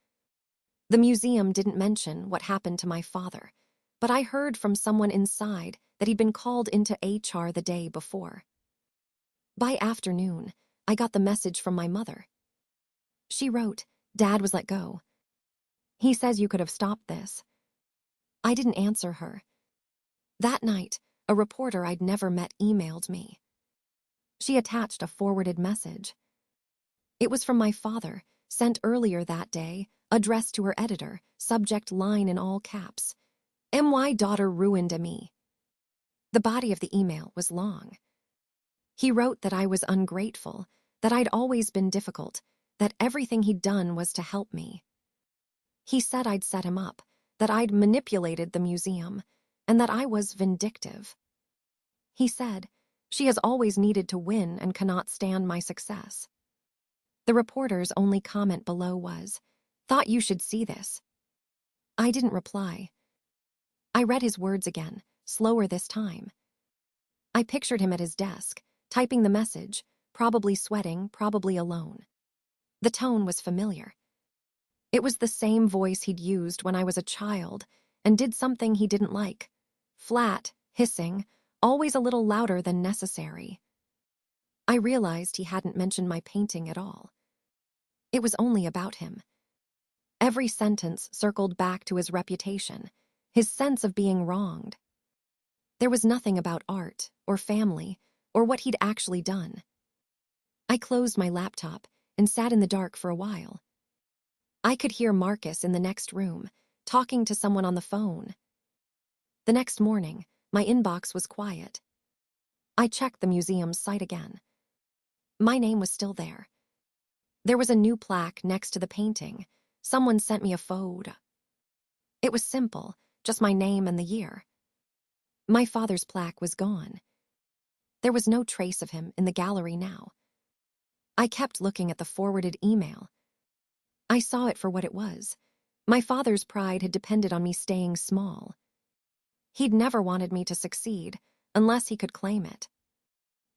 The museum didn't mention what happened to my father, but I heard from someone inside that he'd been called into HR the day before. By afternoon, I got the message from my mother. She wrote, "Dad was let go. He says you could have stopped this." I didn't answer her. That night, a reporter I'd never met emailed me. She attached a forwarded message. It was from my father, sent earlier that day, addressed to her editor, subject line in all caps. "My daughter ruined me." The body of the email was long. He wrote that I was ungrateful, that I'd always been difficult, that everything he'd done was to help me. He said I'd set him up, that I'd manipulated the museum, and that I was vindictive. He said, "She has always needed to win and cannot stand my success." The reporter's only comment below was, "Thought you should see this." I didn't reply. I read his words again, slower this time. I pictured him at his desk, typing the message, probably sweating, probably alone. The tone was familiar. It was the same voice he'd used when I was a child and did something he didn't like. Flat, hissing, always a little louder than necessary. I realized he hadn't mentioned my painting at all. It was only about him. Every sentence circled back to his reputation, his sense of being wronged. There was nothing about art, or family, or what he'd actually done. I closed my laptop and sat in the dark for a while. I could hear Marcus in the next room, talking to someone on the phone. The next morning, my inbox was quiet. I checked the museum's site again. My name was still there. There was a new plaque next to the painting. Someone sent me a photo. It was simple, just my name and the year. My father's plaque was gone. There was no trace of him in the gallery now. I kept looking at the forwarded email. I saw it for what it was. My father's pride had depended on me staying small. He'd never wanted me to succeed unless he could claim it.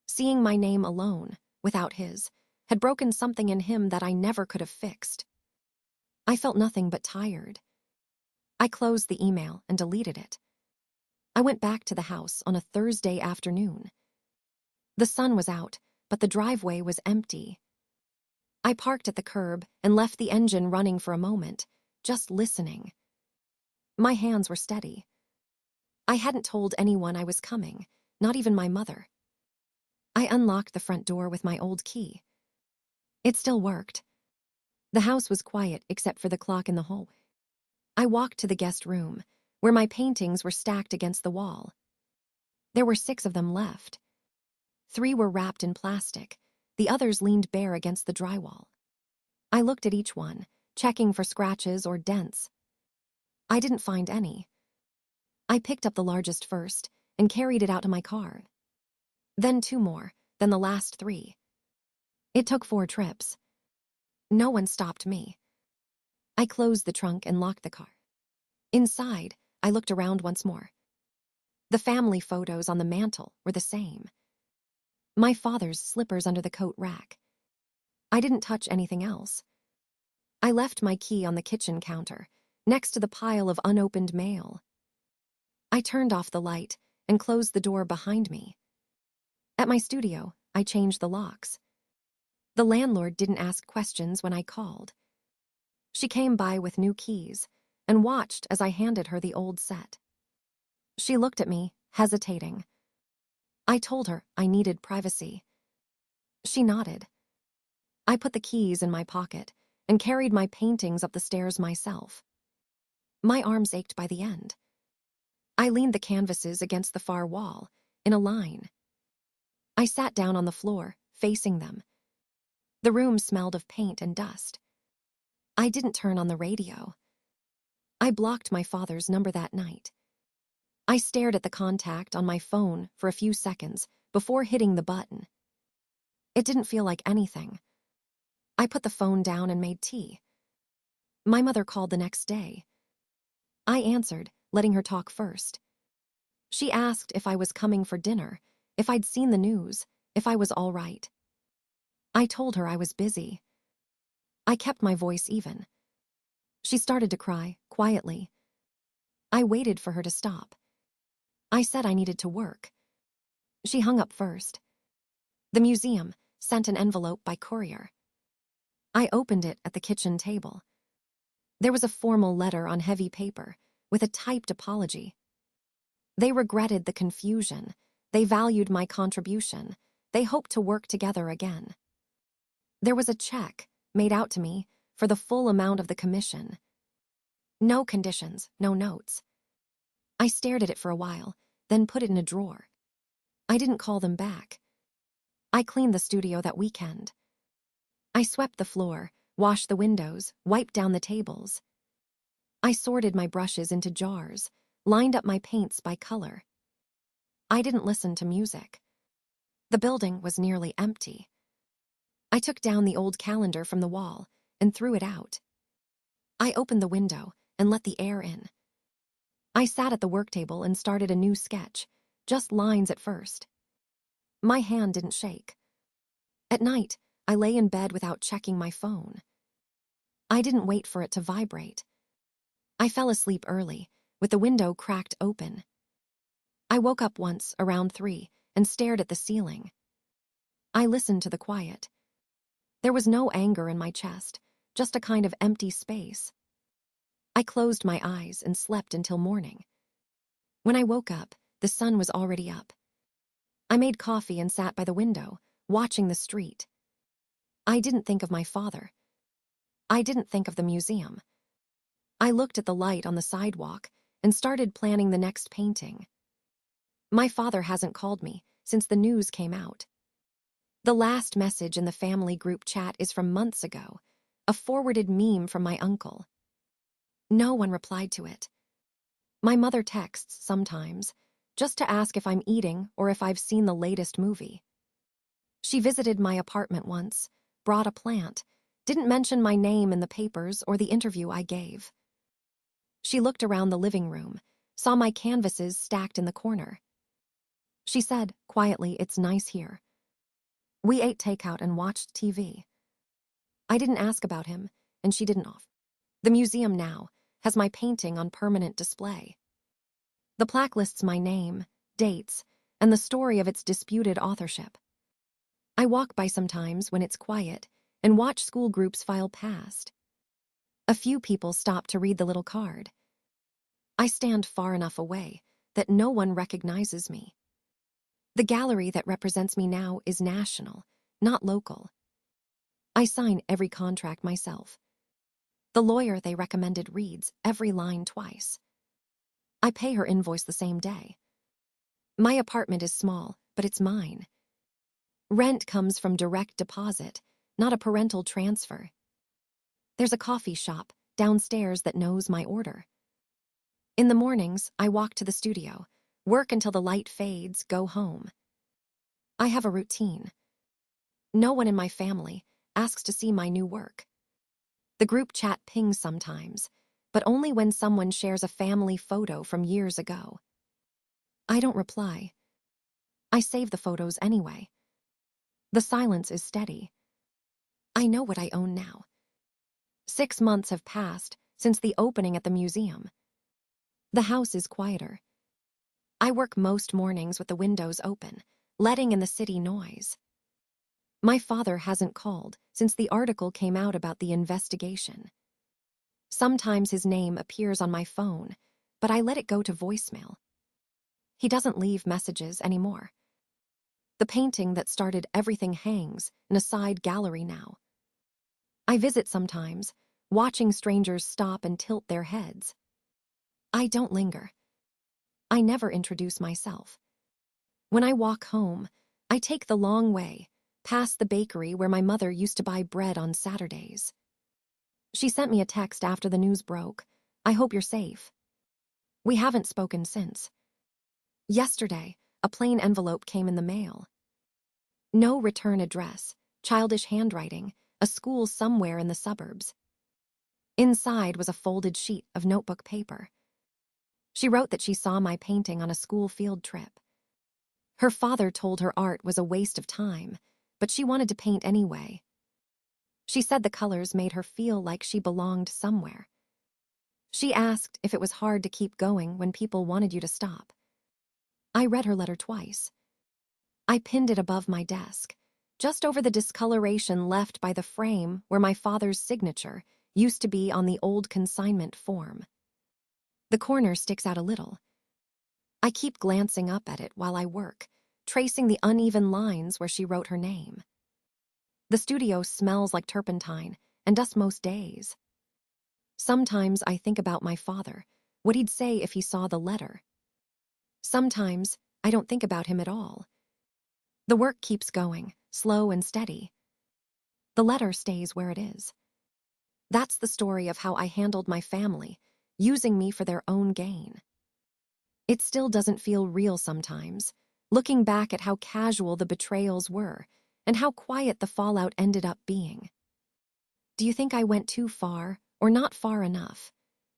Seeing my name alone, without his, had broken something in him that I never could have fixed. I felt nothing but tired. I closed the email and deleted it. I went back to the house on a Thursday afternoon. The sun was out, but the driveway was empty. I parked at the curb and left the engine running for a moment, just listening. My hands were steady. I hadn't told anyone I was coming, not even my mother. I unlocked the front door with my old key. It still worked. The house was quiet except for the clock in the hallway. I walked to the guest room, where my paintings were stacked against the wall. There were 6 of them left. 3 were wrapped in plastic, the others leaned bare against the drywall. I looked at each one, checking for scratches or dents. I didn't find any. I picked up the largest first and carried it out to my car. Then 2 more, then the last 3. It took 4 trips. No one stopped me. I closed the trunk and locked the car. Inside, I looked around once more. The family photos on the mantel were the same. My father's slippers under the coat rack. I didn't touch anything else. I left my key on the kitchen counter, next to the pile of unopened mail. I turned off the light and closed the door behind me. At my studio, I changed the locks. The landlord didn't ask questions when I called. She came by with new keys and watched as I handed her the old set. She looked at me, hesitating. I told her I needed privacy. She nodded. I put the keys in my pocket and carried my paintings up the stairs myself. My arms ached by the end. I leaned the canvases against the far wall, in a line. I sat down on the floor, facing them. The room smelled of paint and dust. I didn't turn on the radio. I blocked my father's number that night. I stared at the contact on my phone for a few seconds before hitting the button. It didn't feel like anything. I put the phone down and made tea. My mother called the next day. I answered, letting her talk first. She asked if I was coming for dinner, if I'd seen the news, if I was all right. I told her I was busy. I kept my voice even. She started to cry, quietly. I waited for her to stop. I said I needed to work. She hung up first. The museum sent an envelope by courier. I opened it at the kitchen table. There was a formal letter on heavy paper with a typed apology. They regretted the confusion. They valued my contribution. They hoped to work together again. There was a check made out to me for the full amount of the commission. No conditions, no notes. I stared at it for a while, then put it in a drawer. I didn't call them back. I cleaned the studio that weekend. I swept the floor, washed the windows, wiped down the tables. I sorted my brushes into jars, lined up my paints by color. I didn't listen to music. The building was nearly empty. I took down the old calendar from the wall and threw it out. I opened the window and let the air in. I sat at the work table and started a new sketch, just lines at first. My hand didn't shake. At night, I lay in bed without checking my phone. I didn't wait for it to vibrate. I fell asleep early, with the window cracked open. I woke up once around 3 and stared at the ceiling. I listened to the quiet. There was no anger in my chest, just a kind of empty space. I closed my eyes and slept until morning. When I woke up, the sun was already up. I made coffee and sat by the window, watching the street. I didn't think of my father. I didn't think of the museum. I looked at the light on the sidewalk and started planning the next painting. My father hasn't called me since the news came out. The last message in the family group chat is from months ago, a forwarded meme from my uncle. No one replied to it. My mother texts sometimes, just to ask if I'm eating or if I've seen the latest movie. She visited my apartment once, brought a plant, didn't mention my name in the papers or the interview I gave. She looked around the living room, saw my canvases stacked in the corner. She said, quietly, "It's nice here." We ate takeout and watched TV. I didn't ask about him, and she didn't off. The museum now has my painting on permanent display. The plaque lists my name, dates, and the story of its disputed authorship. I walk by sometimes when it's quiet and watch school groups file past. A few people stop to read the little card. I stand far enough away that no one recognizes me. The gallery that represents me now is national, not local. I sign every contract myself. The lawyer they recommended reads every line twice. I pay her invoice the same day. My apartment is small, but it's mine. Rent comes from direct deposit, not a parental transfer. There's a coffee shop downstairs that knows my order. In the mornings, I walk to the studio, work until the light fades, go home. I have a routine. No one in my family asks to see my new work. The group chat pings sometimes, but only when someone shares a family photo from years ago. I don't reply. I save the photos anyway. The silence is steady. I know what I own now. 6 months have passed since the opening at the museum. The house is quieter. I work most mornings with the windows open, letting in the city noise. My father hasn't called since the article came out about the investigation. Sometimes his name appears on my phone, but I let it go to voicemail. He doesn't leave messages anymore. The painting that started everything hangs in a side gallery now. I visit sometimes, watching strangers stop and tilt their heads. I don't linger. I never introduce myself. When I walk home, I take the long way, past the bakery where my mother used to buy bread on Saturdays. She sent me a text after the news broke. "I hope you're safe." We haven't spoken since. Yesterday, a plain envelope came in the mail. No return address, childish handwriting, a school somewhere in the suburbs. Inside was a folded sheet of notebook paper. She wrote that she saw my painting on a school field trip. Her father told her art was a waste of time, but she wanted to paint anyway. She said the colors made her feel like she belonged somewhere. She asked if it was hard to keep going when people wanted you to stop. I read her letter twice. I pinned it above my desk, just over the discoloration left by the frame where my father's signature used to be on the old consignment form. The corner sticks out a little. I keep glancing up at it while I work, tracing the uneven lines where she wrote her name. The studio smells like turpentine, and does most days. Sometimes I think about my father, what he'd say if he saw the letter. Sometimes I don't think about him at all. The work keeps going, slow and steady. The letter stays where it is. That's the story of how I handled my family, using me for their own gain. It still doesn't feel real sometimes, looking back at how casual the betrayals were and how quiet the fallout ended up being. Do you think I went too far or not far enough?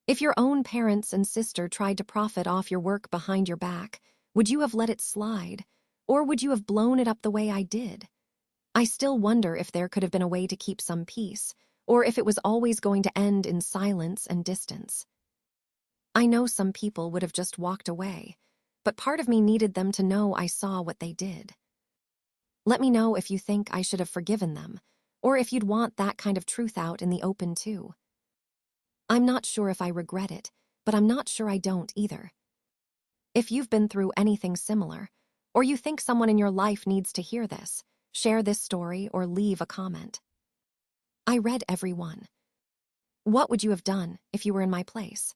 If your own parents and sister tried to profit off your work behind your back, would you have let it slide, or would you have blown it up the way I did? I still wonder if there could have been a way to keep some peace, or if it was always going to end in silence and distance. I know some people would have just walked away, but part of me needed them to know I saw what they did. Let me know if you think I should have forgiven them, or if you'd want that kind of truth out in the open too. I'm not sure if I regret it, but I'm not sure I don't either. If you've been through anything similar, or you think someone in your life needs to hear this, share this story or leave a comment. I read every one. What would you have done if you were in my place?